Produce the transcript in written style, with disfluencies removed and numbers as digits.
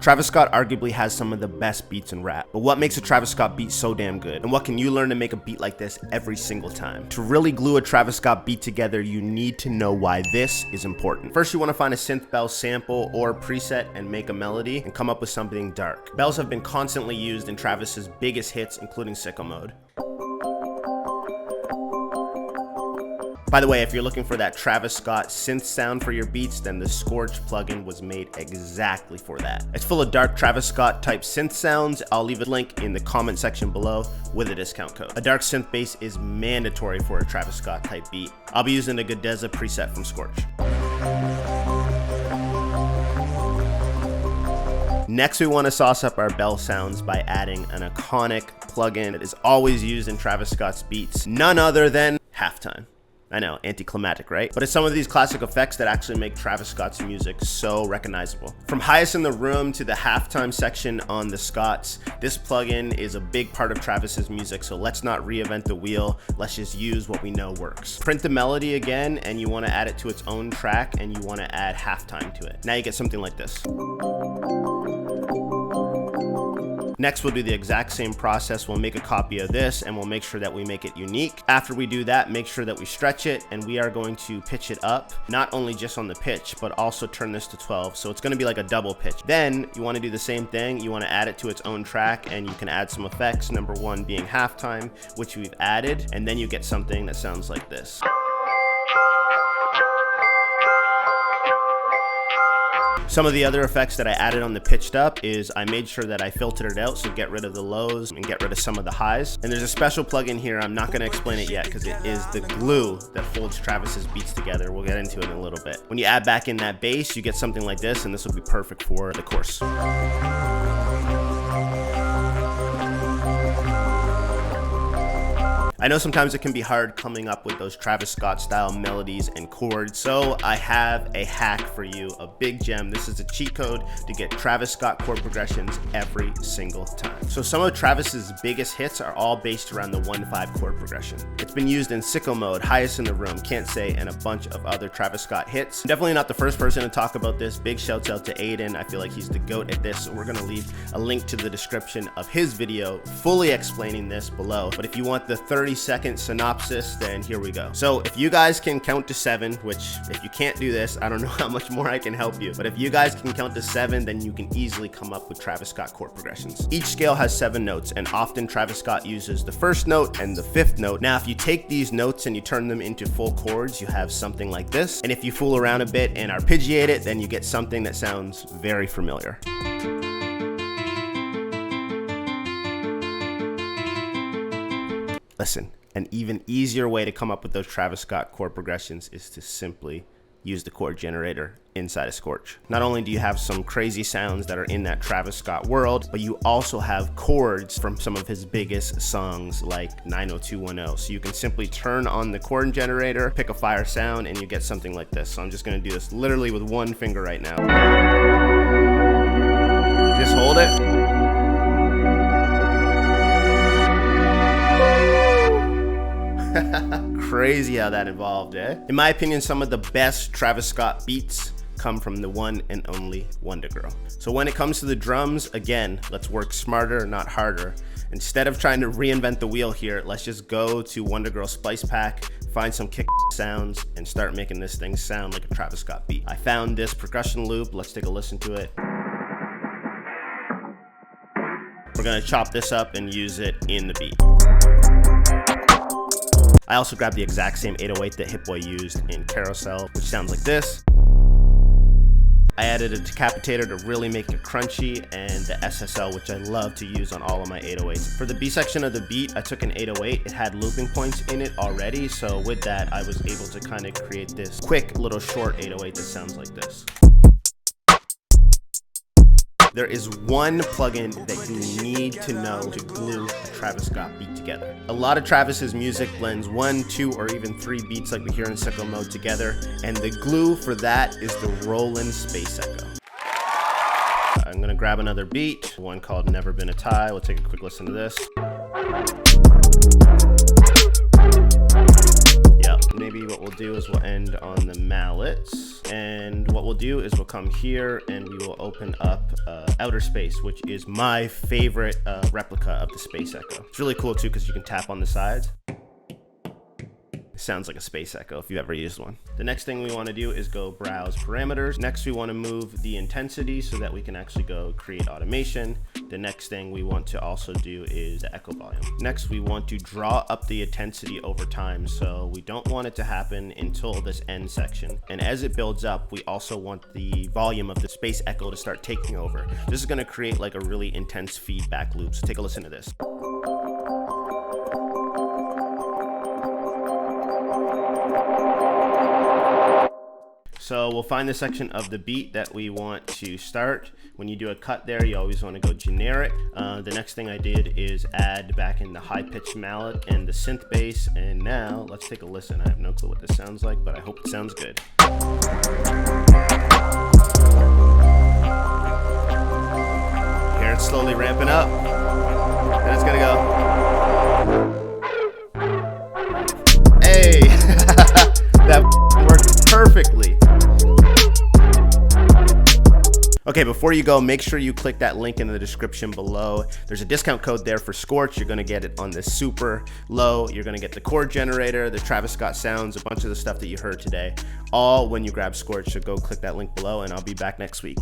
Travis Scott arguably has some of the best beats in rap, but what makes a Travis Scott beat so damn good? And what can you learn to make a beat like this every single time? To really glue a Travis Scott beat together, you need to know why this is important. First, you want to find a synth bell sample or preset and make a melody and come up with something dark. Bells have been constantly used in Travis's biggest hits, including Sicko Mode. By the way, if you're looking for that Travis Scott synth sound for your beats, then the Scorch plugin was made exactly for that. It's full of dark Travis Scott type synth sounds. I'll leave a link in the comment section below with a discount code. A dark synth bass is mandatory for a Travis Scott type beat. I'll be using the Godeza preset from Scorch. Next, we want to sauce up our bell sounds by adding an iconic plugin that is always used in Travis Scott's beats, none other than halftime. I know, anticlimactic, right? But it's some of these classic effects that actually make Travis Scott's music so recognizable. From highest in the room to the halftime section on the Scotts, this plugin is a big part of Travis's music, so let's not reinvent the wheel. Let's just use what we know works. Print the melody again, and you want to add it to its own track, and you want to add halftime to it. Now you get something like this. Next, we'll do the exact same process. We'll make a copy of this and we'll make sure that we make it unique. After we do that, make sure that we stretch it, and we are going to pitch it up, not only just on the pitch, but also turn this to 12. So it's going to be like a double pitch. Then you want to do the same thing. You want to add it to its own track, and you can add some effects. Number one being halftime, which we've added, and then you get something that sounds like this. Some of the other effects that I added on the pitched up is I made sure that I filtered it out, so get rid of the lows and get rid of some of the highs. And there's a special plugin here. I'm not going to explain it yet because it is the glue that holds Travis's beats together. We'll get into it in a little bit. When you add back in that bass, you get something like this, and this will be perfect for the chorus. I know sometimes it can be hard coming up with those Travis Scott style melodies and chords, so I have a hack for you, a big gem. This is a cheat code to get Travis Scott chord progressions every single time. So some of Travis's biggest hits are all based around the 1-5 chord progression. It's been used in Sicko Mode, Highest in the Room, Can't Say, and a bunch of other Travis Scott hits. I'm definitely not the first person to talk about this. Big shouts out to Aiden. I feel like he's the GOAT at this, so we're gonna leave a link to the description of his video fully explaining this below. But if you want the 30-second synopsis, then here we go. So if you guys can count to 7, which if you can't do this, I don't know how much more I can help you, but if you guys can count to 7, then you can easily come up with Travis Scott chord progressions. Each scale has 7 notes, and often Travis Scott uses the first note and the 5th note. Now, if you take these notes and you turn them into full chords, you have something like this. And if you fool around a bit and arpeggiate it, then you get something that sounds very familiar. Listen, an even easier way to come up with those Travis Scott chord progressions is to simply use the chord generator inside of Scorch. Not only do you have some crazy sounds that are in that Travis Scott world, but you also have chords from some of his biggest songs like 90210. So you can simply turn on the chord generator, pick a fire sound, and you get something like this. So I'm just gonna do this literally with one finger right now. Just hold it. Crazy how that evolved, eh? In my opinion, some of the best Travis Scott beats come from the one and only Wonder Girl. So when it comes to the drums, again, let's work smarter, not harder. Instead of trying to reinvent the wheel here, let's just go to Wonder Girl Splice Pack, find some kick sounds, and start making this thing sound like a Travis Scott beat. I found this percussion loop. Let's take a listen to it. We're gonna chop this up and use it in the beat. I also grabbed the exact same 808 that Hit Boy used in Carousel, which sounds like this. I added a decapitator to really make it crunchy, and the SSL, which I love to use on all of my 808s. For the B section of the beat, I took an 808. It had looping points in it already, so with that, I was able to kind of create this quick little short 808 that sounds like this. There is one plugin that you need to know to glue a Travis Scott beat together. A lot of Travis's music blends 1, 2, or even 3 beats like we hear in Sicko Mode together, and the glue for that is the Roland Space Echo. I'm gonna grab another beat, one called Never Been a Tie. We'll take a quick listen to this. Yep. up. Maybe what we'll do is we'll end on the mallets, and what we'll do is we'll come here and we will open up Outer Space, which is my favorite replica of the Space Echo. It's really cool too because you can tap on the sides. Sounds like a Space Echo if you've ever used one. The next thing we want to do is go browse parameters. Next, we want to move the intensity so that we can actually go create automation. The next thing we want to also do is the echo volume. Next, we want to draw up the intensity over time. So we don't want it to happen until this end section. And as it builds up, we also want the volume of the Space Echo to start taking over. This is going to create like a really intense feedback loop. So take a listen to this. So we'll find the section of the beat that we want to start. When you do a cut there, you always want to go generic. The next thing I did is add back in the high pitched mallet and the synth bass. And now let's take a listen. I have no clue what this sounds like, but I hope it sounds good. Here it's slowly ramping up. And it's gonna go. Hey, that worked perfectly. Okay, before you go, make sure you click that link in the description below. There's a discount code there for Scorch. You're gonna get it on the super low. You're gonna get the chord generator, the Travis Scott sounds, a bunch of the stuff that you heard today, all when you grab Scorch. So go click that link below and I'll be back next week.